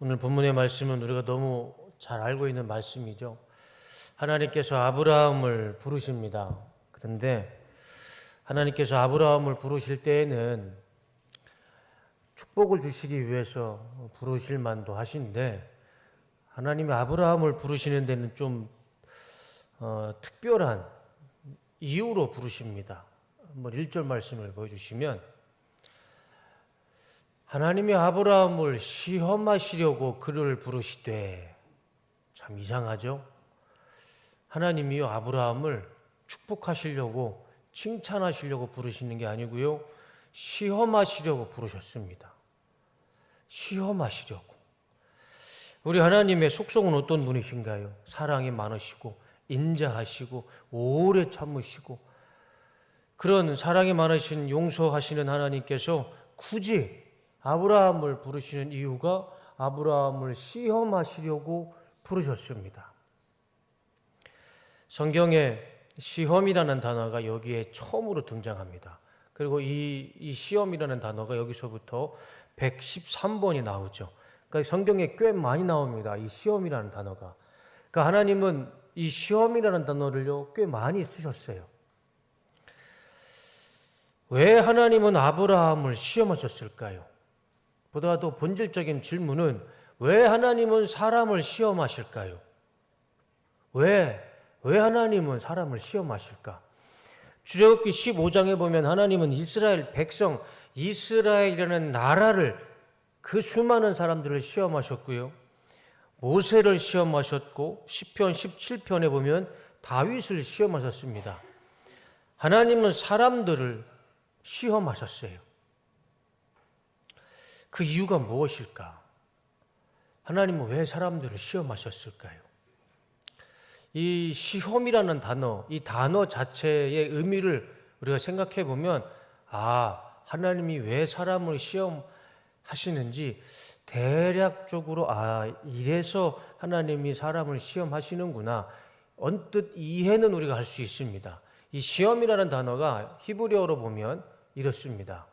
오늘 본문의 말씀은 우리가 너무 잘 알고 있는 말씀이죠. 하나님께서 아브라함을 부르십니다. 그런데 하나님께서 아브라함을 부르실 때에는 축복을 주시기 위해서 부르실 만도 하신데, 하나님이 아브라함을 부르시는 데는 좀 특별한 이유로 부르십니다. 한번 1절 말씀을 보여주시면, 하나님이 아브라함을 시험하시려고 그를 부르시되, 참 이상하죠? 하나님이요 아브라함을 축복하시려고 칭찬하시려고 부르시는 게 아니고요, 시험하시려고 부르셨습니다. 시험하시려고. 우리 하나님의 속성은 어떤 분이신가요? 사랑이 많으시고 인자하시고 오래 참으시고, 그런 사랑이 많으신 용서하시는 하나님께서 굳이 아브라함을 부르시는 이유가 아브라함을 시험하시려고 부르셨습니다. 성경에 시험이라는 단어가 여기에 처음으로 등장합니다. 그리고 이 시험이라는 단어가 여기서부터 113번이 나오죠. 그러니까 성경에 꽤 많이 나옵니다. 이 시험이라는 단어가. 그러니까 하나님은 이 시험이라는 단어를요 꽤 많이 쓰셨어요. 왜 하나님은 아브라함을 시험하셨을까요? 보다 더 본질적인 질문은, 왜 하나님은 사람을 시험하실까요? 왜 하나님은 사람을 시험하실까? 출애굽기 15장에 보면 하나님은 이스라엘 백성, 이스라엘이라는 나라를, 그 수많은 사람들을 시험하셨고요, 모세를 시험하셨고, 시편 17편에 보면 다윗을 시험하셨습니다. 하나님은 사람들을 시험하셨어요. 그 이유가 무엇일까? 하나님은 왜 사람들을 시험하셨을까요? 이 시험이라는 단어, 이 단어 자체의 의미를 우리가 생각해 보면, 하나님이 왜 사람을 시험하시는지 대략적으로 이래서 하나님이 사람을 시험하시는구나, 언뜻 이해는 우리가 할 수 있습니다. 이 시험이라는 단어가 히브리어로 보면 이렇습니다.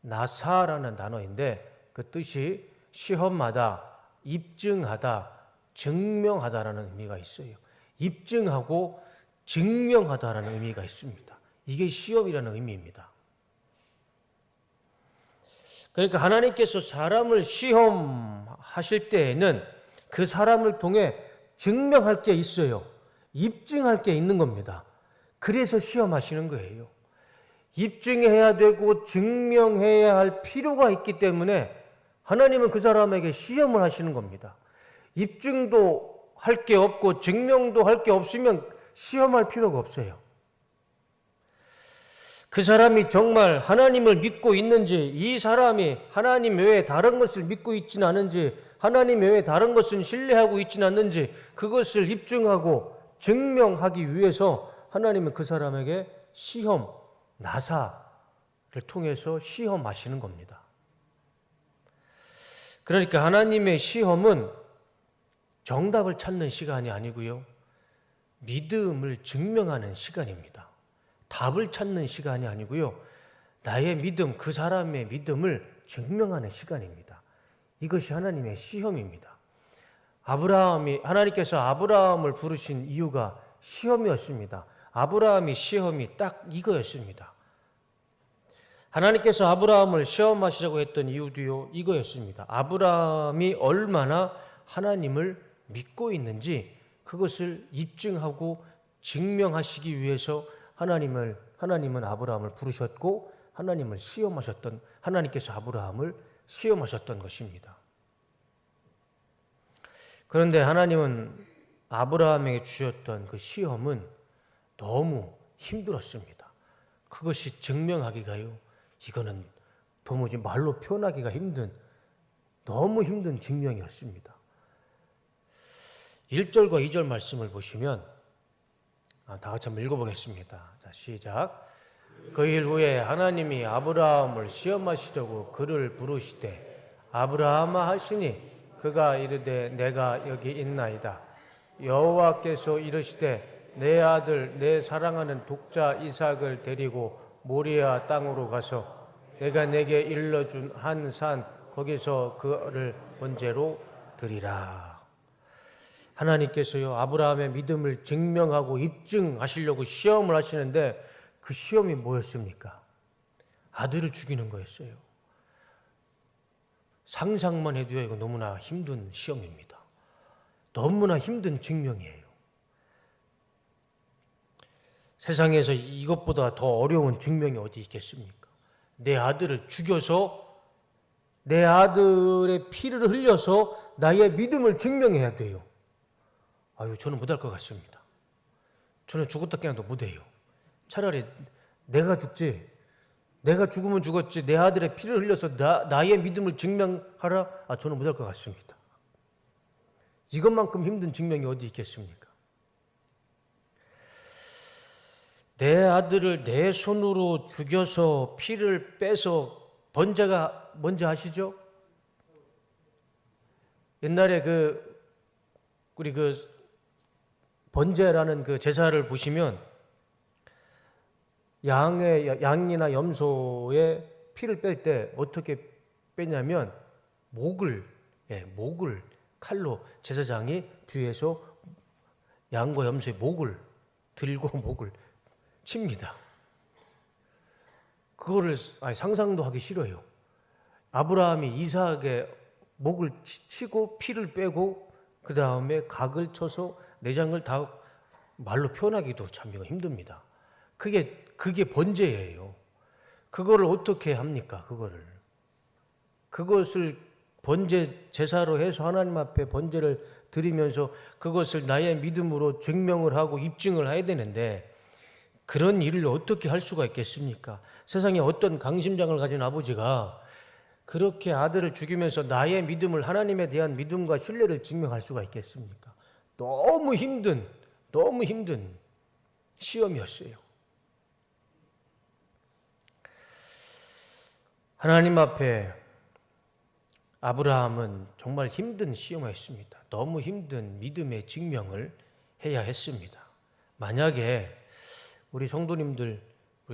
나사라는 단어인데, 그 뜻이 시험하다, 입증하다, 증명하다라는 의미가 있어요. 입증하고 증명하다라는 의미가 있습니다. 이게 시험이라는 의미입니다. 그러니까 하나님께서 사람을 시험하실 때에는 그 사람을 통해 증명할 게 있어요. 입증할 게 있는 겁니다. 그래서 시험하시는 거예요. 입증해야 되고 증명해야 할 필요가 있기 때문에 하나님은 그 사람에게 시험을 하시는 겁니다. 입증도 할 게 없고 증명도 할 게 없으면 시험할 필요가 없어요. 그 사람이 정말 하나님을 믿고 있는지, 이 사람이 하나님 외에 다른 것을 믿고 있지는 않은지, 하나님 외에 다른 것은 신뢰하고 있지는 않는지, 그것을 입증하고 증명하기 위해서 하나님은 그 사람에게 시험, 나사를 통해서 시험하시는 겁니다. 그러니까 하나님의 시험은 정답을 찾는 시간이 아니고요, 믿음을 증명하는 시간입니다. 답을 찾는 시간이 아니고요, 나의 믿음, 그 사람의 믿음을 증명하는 시간입니다. 이것이 하나님의 시험입니다. 하나님께서 아브라함을 부르신 이유가 시험이었습니다. 아브라함의 시험이 딱 이거였습니다. 하나님께서 아브라함을 시험하시려고 했던 이유도요, 이거였습니다. 아브라함이 얼마나 하나님을 믿고 있는지 그것을 입증하고 증명하시기 위해서 하나님은 아브라함을 부르셨고, 하나님께서 아브라함을 시험하셨던 것입니다. 그런데 하나님은 아브라함에게 주셨던 그 시험은 너무 힘들었습니다. 그것이 증명하기가요, 이거는 도무지 말로 표현하기가 힘든, 너무 힘든 증명이었습니다. 1절과 2절 말씀을 보시면, 다 같이 한번 읽어보겠습니다. 자, 시작. 그 일 후에 하나님이 아브라함을 시험하시려고 그를 부르시되, 아브라함아 하시니 그가 이르되 내가 여기 있나이다. 여호와께서 이르시되 내 아들 내 사랑하는 독자 이삭을 데리고 모리아 땅으로 가서 내가 내게 일러준 한 산 거기서 그를 번제로 드리라. 하나님께서요, 아브라함의 믿음을 증명하고 입증하시려고 시험을 하시는데 그 시험이 뭐였습니까? 아들을 죽이는 거였어요. 상상만 해도요, 이거 너무나 힘든 시험입니다. 너무나 힘든 증명이에요. 세상에서 이것보다 더 어려운 증명이 어디 있겠습니까? 내 아들을 죽여서 내 아들의 피를 흘려서 나의 믿음을 증명해야 돼요. 아유, 저는 못할 것 같습니다. 저는 죽었다 깨어나도 못해요. 차라리 내가 죽지, 내가 죽으면 죽었지, 내 아들의 피를 흘려서 나의 믿음을 증명하라? 저는 못할 것 같습니다. 이것만큼 힘든 증명이 어디 있겠습니까? 내 아들을 내 손으로 죽여서 피를 빼서 번제가 뭔지 아시죠? 옛날에 우리 번제라는 그 제사를 보시면 양이나 염소의 피를 뺄 때 어떻게 빼냐면 목을 칼로 제사장이 뒤에서 양과 염소의 목을 들고 목을 칩니다. 그거를 상상도 하기 싫어요. 아브라함이 이삭의 목을 치고 피를 빼고 그 다음에 각을 쳐서 내장을 다 말로 표현하기도 참 이거 힘듭니다. 그게 번제예요. 그거를 어떻게 합니까? 그것을 번제 제사로 해서 하나님 앞에 번제를 드리면서 그것을 나의 믿음으로 증명을 하고 입증을 해야 되는데 그런 일을 어떻게 할 수가 있겠습니까? 세상에 어떤 강심장을 가진 아버지가 그렇게 아들을 죽이면서 나의 믿음을, 하나님에 대한 믿음과 신뢰를 증명할 수가 있겠습니까? 너무 힘든 시험이었어요. 하나님 앞에 아브라함은 정말 힘든 시험이었습니다. 너무 힘든 믿음의 증명을 해야 했습니다. 만약에 우리 성도님들,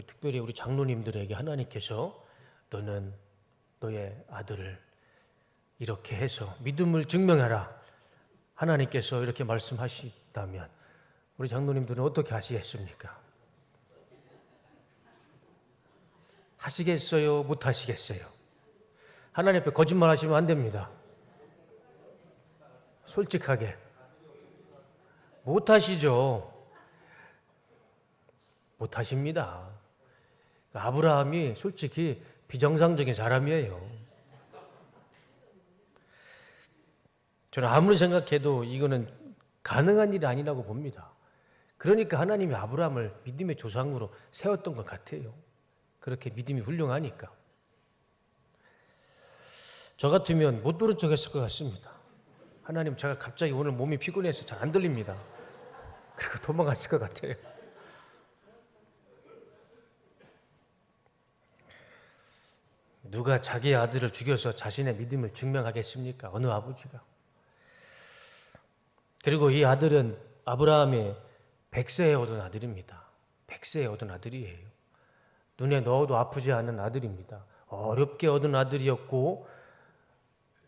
특별히 우리 장로님들에게 하나님께서 너는 너의 아들을 이렇게 해서 믿음을 증명해라, 하나님께서 이렇게 말씀하시다면 우리 장로님들은 어떻게 하시겠습니까? 하시겠어요? 못 하시겠어요? 하나님 앞에 거짓말 하시면 안 됩니다. 솔직하게. 못 하시죠? 못 하십니다. 아브라함이 솔직히 비정상적인 사람이에요. 저는 아무리 생각해도 이거는 가능한 일이 아니라고 봅니다. 그러니까 하나님이 아브라함을 믿음의 조상으로 세웠던 것 같아요. 그렇게 믿음이 훌륭하니까. 저 같으면 못 들은 척 했을 것 같습니다. 하나님, 제가 갑자기 오늘 몸이 피곤해서 잘 안 들립니다. 그리고 도망갔을 것 같아요. 누가 자기 아들을 죽여서 자신의 믿음을 증명하겠습니까? 어느 아버지가. 그리고 이 아들은 아브라함이 100세에 얻은 아들입니다. 100세에 얻은 아들이에요. 눈에 넣어도 아프지 않은 아들입니다. 어렵게 얻은 아들이었고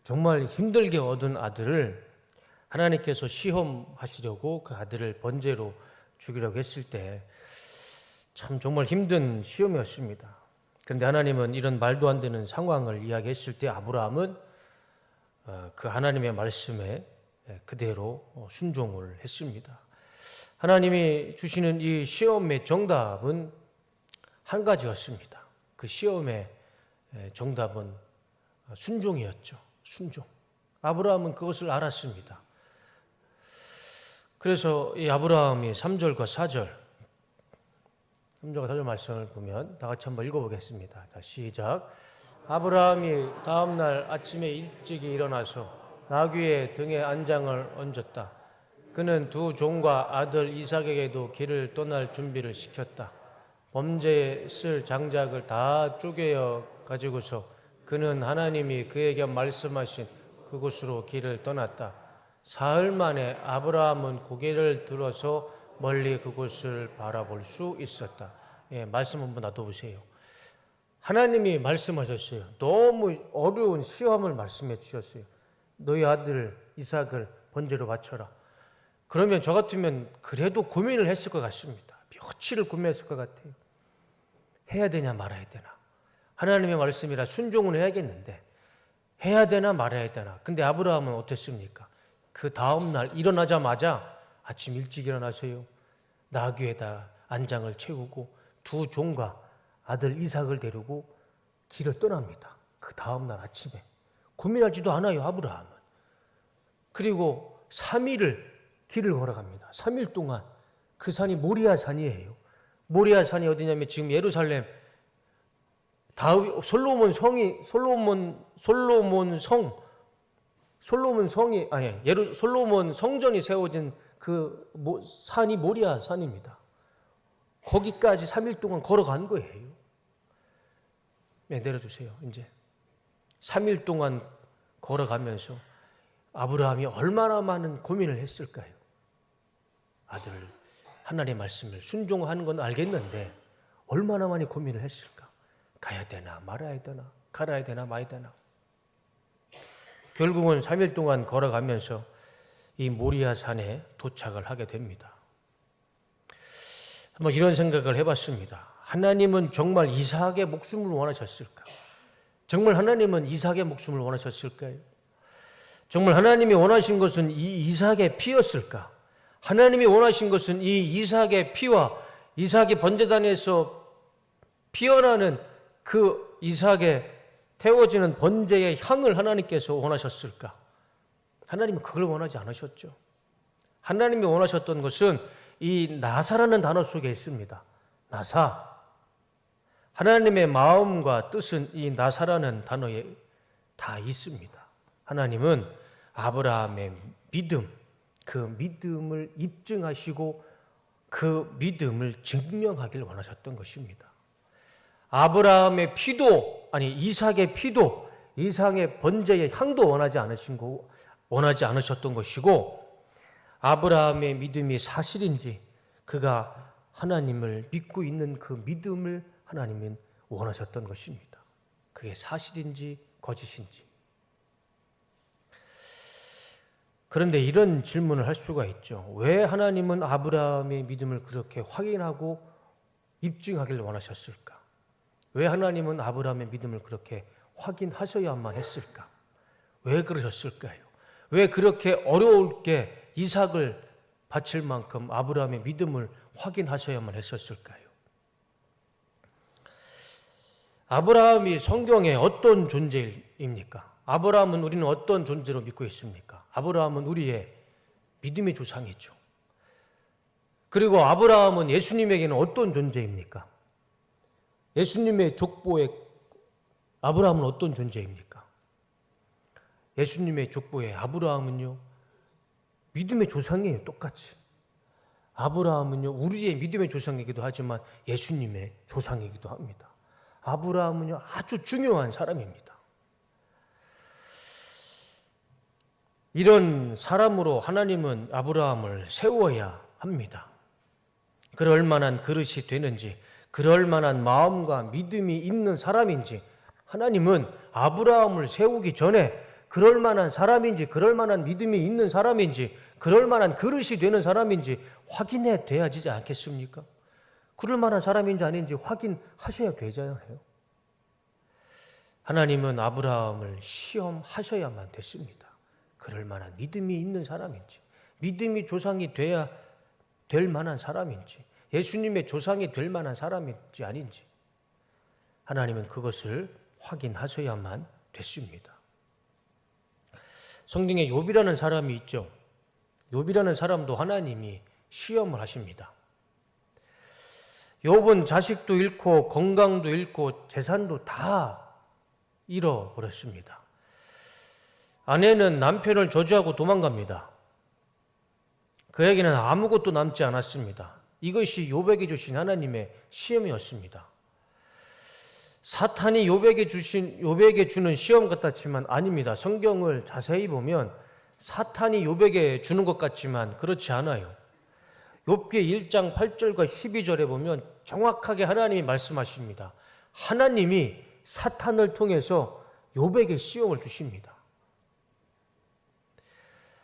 정말 힘들게 얻은 아들을 하나님께서 시험하시려고 그 아들을 번제로 죽이려고 했을 때 참 정말 힘든 시험이었습니다. 그런데 하나님은 이런 말도 안 되는 상황을 이야기했을 때 아브라함은 그 하나님의 말씀에 그대로 순종을 했습니다. 하나님이 주시는 이 시험의 정답은 한 가지였습니다. 그 시험의 정답은 순종이었죠. 순종. 아브라함은 그것을 알았습니다. 그래서 이 아브라함이 3절과 4절 말씀을 보면 다 같이 한번 읽어보겠습니다. 자, 시작. 아브라함이 다음 날 아침에 일찍이 일어나서 나귀의 등에 안장을 얹었다. 그는 두 종과 아들 이삭에게도 길을 떠날 준비를 시켰다. 범죄에 쓸 장작을 다 쪼개어 가지고서 그는 하나님이 그에게 말씀하신 그곳으로 길을 떠났다. 사흘 만에 아브라함은 고개를 들어서 멀리 그곳을 바라볼 수 있었다. 말씀 한번 놔둬보세요. 하나님이 말씀하셨어요. 너무 어려운 시험을 말씀해 주셨어요. 너희 아들 이삭을 번제로 바쳐라. 그러면 저 같으면 그래도 고민을 했을 것 같습니다. 며칠을 고민했을 것 같아요. 해야 되냐 말아야 되나. 하나님의 말씀이라 순종은 해야겠는데 해야 되나 말아야 되나. 근데 아브라함은 어땠습니까? 그 다음날 일어나자마자 아침 일찍 일어나서요, 나귀에다 안장을 채우고 두 종과 아들 이삭을 데리고 길을 떠납니다. 그 다음날 아침에. 고민하지도 않아요, 아브라함은. 그리고 3일을 길을 걸어갑니다. 3일 동안. 그 산이 모리아 산이에요. 모리아 산이 어디냐면 지금 예루살렘 솔로몬 성전이 세워진 그 산이 모리아 산입니다. 거기까지 3일 동안 걸어간 거예요. 네, 내려주세요. 이제 3일 동안 걸어가면서 아브라함이 얼마나 많은 고민을 했을까요? 아들 하나님의 말씀을 순종하는 건 알겠는데 얼마나 많이 고민을 했을까? 가야 되나 말아야 되나, 갈아야 되나 마야 되나. 결국은 3일 동안 걸어가면서 이 모리아 산에 도착을 하게 됩니다. 한번 이런 생각을 해봤습니다. 하나님은 정말 이삭의 목숨을 원하셨을까? 정말 하나님은 이삭의 목숨을 원하셨을까요? 정말 하나님이 원하신 것은 이 이삭의 피였을까? 하나님이 원하신 것은 이 이삭의 피와 이삭이 번제단에서 피어나는 그 이삭의 태워지는 번제의 향을 하나님께서 원하셨을까? 하나님은 그걸 원하지 않으셨죠. 하나님이 원하셨던 것은 이 나사라는 단어 속에 있습니다. 나사. 하나님의 마음과 뜻은 이 나사라는 단어에 다 있습니다. 하나님은 아브라함의 믿음, 그 믿음을 입증하시고 그 믿음을 증명하길 원하셨던 것입니다. 아브라함의 피도, 이삭의 피도, 이삭의 번제의 향도 원하지 않으셨던 것이고, 아브라함의 믿음이 사실인지 그가 하나님을 믿고 있는 그 믿음을 하나님은 원하셨던 것입니다. 그게 사실인지 거짓인지. 그런데 이런 질문을 할 수가 있죠. 왜 하나님은 아브라함의 믿음을 그렇게 확인하고 입증하길 원하셨을까? 왜 하나님은 아브라함의 믿음을 그렇게 확인하셔야만 했을까? 왜 그러셨을까요? 왜 그렇게 어려울 게 이삭을 바칠 만큼 아브라함의 믿음을 확인하셔야만 했었을까요? 아브라함이 성경에 어떤 존재입니까? 아브라함은 우리는 어떤 존재로 믿고 있습니까? 아브라함은 우리의 믿음의 조상이죠. 그리고 아브라함은 예수님에게는 어떤 존재입니까? 예수님의 족보에 아브라함은 어떤 존재입니까? 예수님의 족보에 아브라함은요, 믿음의 조상이에요, 똑같이. 아브라함은요, 우리의 믿음의 조상이기도 하지만 예수님의 조상이기도 합니다. 아브라함은요, 아주 중요한 사람입니다. 이런 사람으로 하나님은 아브라함을 세워야 합니다. 그럴 만한 그릇이 되는지, 그럴 만한 마음과 믿음이 있는 사람인지, 하나님은 아브라함을 세우기 전에 그럴 만한 사람인지, 그럴 만한 믿음이 있는 사람인지, 그럴 만한 그릇이 되는 사람인지 확인해 돼야지 않겠습니까? 그럴 만한 사람인지 아닌지 확인하셔야 되잖아요. 하나님은 아브라함을 시험하셔야만 됐습니다. 그럴 만한 믿음이 있는 사람인지, 믿음이 조상이 돼야 될 만한 사람인지, 예수님의 조상이 될 만한 사람인지 아닌지 하나님은 그것을 확인하셔야만 됐습니다. 성경에 욥이라는 사람이 있죠. 욥이라는 사람도 하나님이 시험을 하십니다. 욥은 자식도 잃고 건강도 잃고 재산도 다 잃어버렸습니다. 아내는 남편을 저주하고 도망갑니다. 그에게는 아무것도 남지 않았습니다. 이것이 욥에게 주신 하나님의 시험이었습니다. 사탄이 욥에게 주는 시험 같았지만 아닙니다. 성경을 자세히 보면 사탄이 욥에게 주는 것 같지만 그렇지 않아요. 욥기 1장 8절과 12절에 보면 정확하게 하나님이 말씀하십니다. 하나님이 사탄을 통해서 욥에게 시험을 주십니다.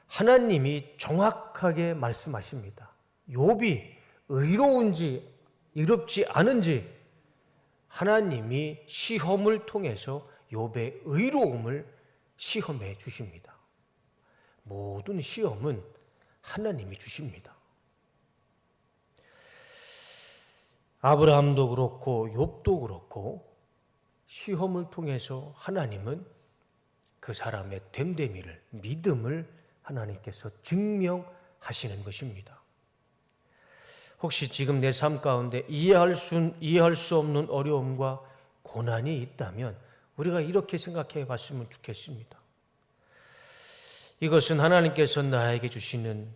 하나님이 정확하게 말씀하십니다. 욥이 의로운지 의롭지 않은지 하나님이 시험을 통해서 욥의 의로움을 시험해 주십니다. 모든 시험은 하나님이 주십니다. 아브라함도 그렇고 욥도 그렇고 시험을 통해서 하나님은 그 사람의 됨됨이를, 믿음을 하나님께서 증명하시는 것입니다. 혹시 지금 내 삶 가운데 이해할 수 없는 어려움과 고난이 있다면 우리가 이렇게 생각해 봤으면 좋겠습니다. 이것은 하나님께서 나에게 주시는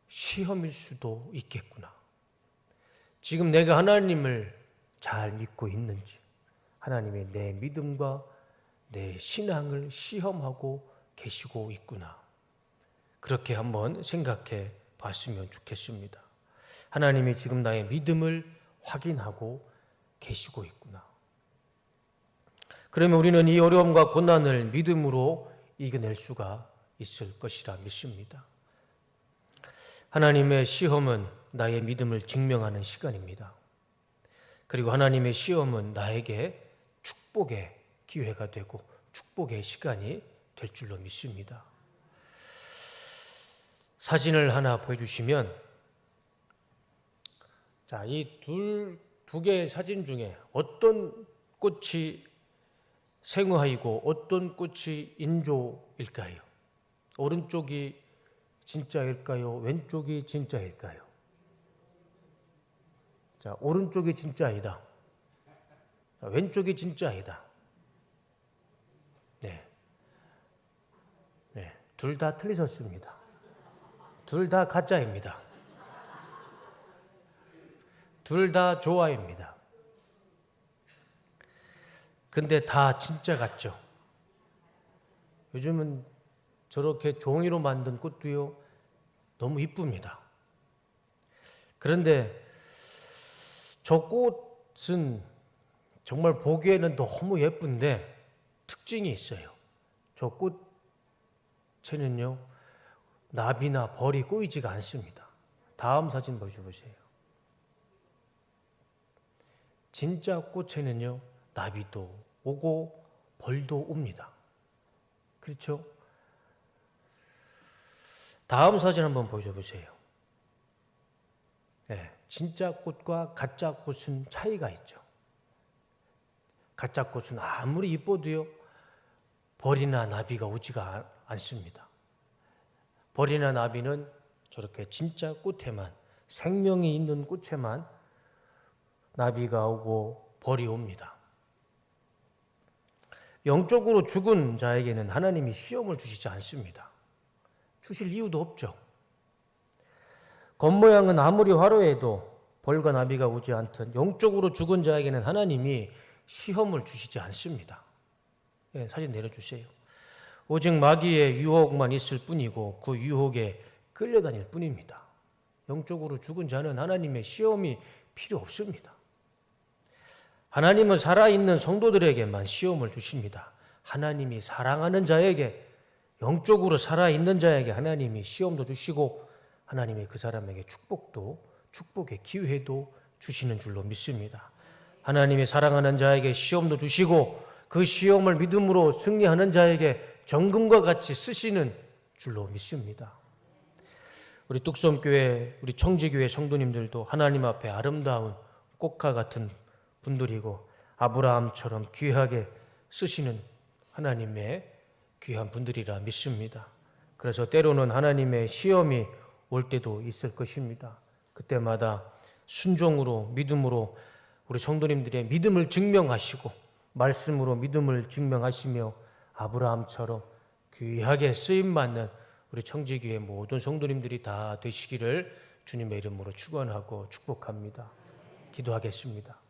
시험일 수도 있겠구나. 지금 내가 하나님을 잘 믿고 있는지, 하나님의 내 믿음과 내 신앙을 시험하고 계시고 있구나. 그렇게 한번 생각해 봤으면 좋겠습니다. 하나님이 지금 나의 믿음을 확인하고 계시고 있구나. 그러면 우리는 이 어려움과 고난을 믿음으로 이겨낼 수가 있을 것이라 믿습니다. 하나님의 시험은 나의 믿음을 증명하는 시간입니다. 그리고 하나님의 시험은 나에게 축복의 기회가 되고 축복의 시간이 될 줄로 믿습니다. 사진을 하나 보여주시면, 자, 이 두 개의 사진 중에 어떤 꽃이 생화이고 어떤 꽃이 인조일까요? 오른쪽이 진짜일까요? 왼쪽이 진짜일까요? 자, 오른쪽이 진짜이다. 왼쪽이 진짜이다. 네, 둘 다 틀리셨습니다. 둘 다 가짜입니다. 둘 다 조화입니다. 근데 다 진짜 같죠? 요즘은 저렇게 종이로 만든 꽃도요, 너무 이쁩니다. 그런데 저 꽃은 정말 보기에는 너무 예쁜데 특징이 있어요. 저 꽃에는요, 나비나 벌이 꼬이지가 않습니다. 다음 사진 보셔보세요. 진짜 꽃에는요, 나비도 오고 벌도 옵니다. 그렇죠? 다음 사진 한번 보셔보세요. 네, 진짜 꽃과 가짜 꽃은 차이가 있죠. 가짜 꽃은 아무리 이뻐도요, 벌이나 나비가 오지가 않습니다. 벌이나 나비는 저렇게 진짜 꽃에만, 생명이 있는 꽃에만 나비가 오고 벌이 옵니다. 영적으로 죽은 자에게는 하나님이 시험을 주시지 않습니다. 주실 이유도 없죠. 겉모양은 아무리 화려해도 벌과 나비가 오지 않듯 영적으로 죽은 자에게는 하나님이 시험을 주시지 않습니다. 네, 사진 내려주세요. 오직 마귀의 유혹만 있을 뿐이고 그 유혹에 끌려다닐 뿐입니다. 영적으로 죽은 자는 하나님의 시험이 필요 없습니다. 하나님은 살아있는 성도들에게만 시험을 주십니다. 하나님이 사랑하는 자에게, 영적으로 살아있는 자에게 하나님이 시험도 주시고 하나님이 그 사람에게 축복의 기회도 주시는 줄로 믿습니다. 하나님이 사랑하는 자에게 시험도 주시고 그 시험을 믿음으로 승리하는 자에게 정금과 같이 쓰시는 줄로 믿습니다. 우리 뚝섬교회, 우리 청지교회 성도님들도 하나님 앞에 아름다운 꽃과 같은 분들이고 아브라함처럼 귀하게 쓰시는 하나님의 귀한 분들이라 믿습니다. 그래서 때로는 하나님의 시험이 올 때도 있을 것입니다. 그때마다 순종으로, 믿음으로 우리 성도님들의 믿음을 증명하시고 말씀으로 믿음을 증명하시며 아브라함처럼 귀하게 쓰임받는 우리 청지교회 모든 성도님들이 다 되시기를 주님의 이름으로 축원하고 축복합니다. 기도하겠습니다.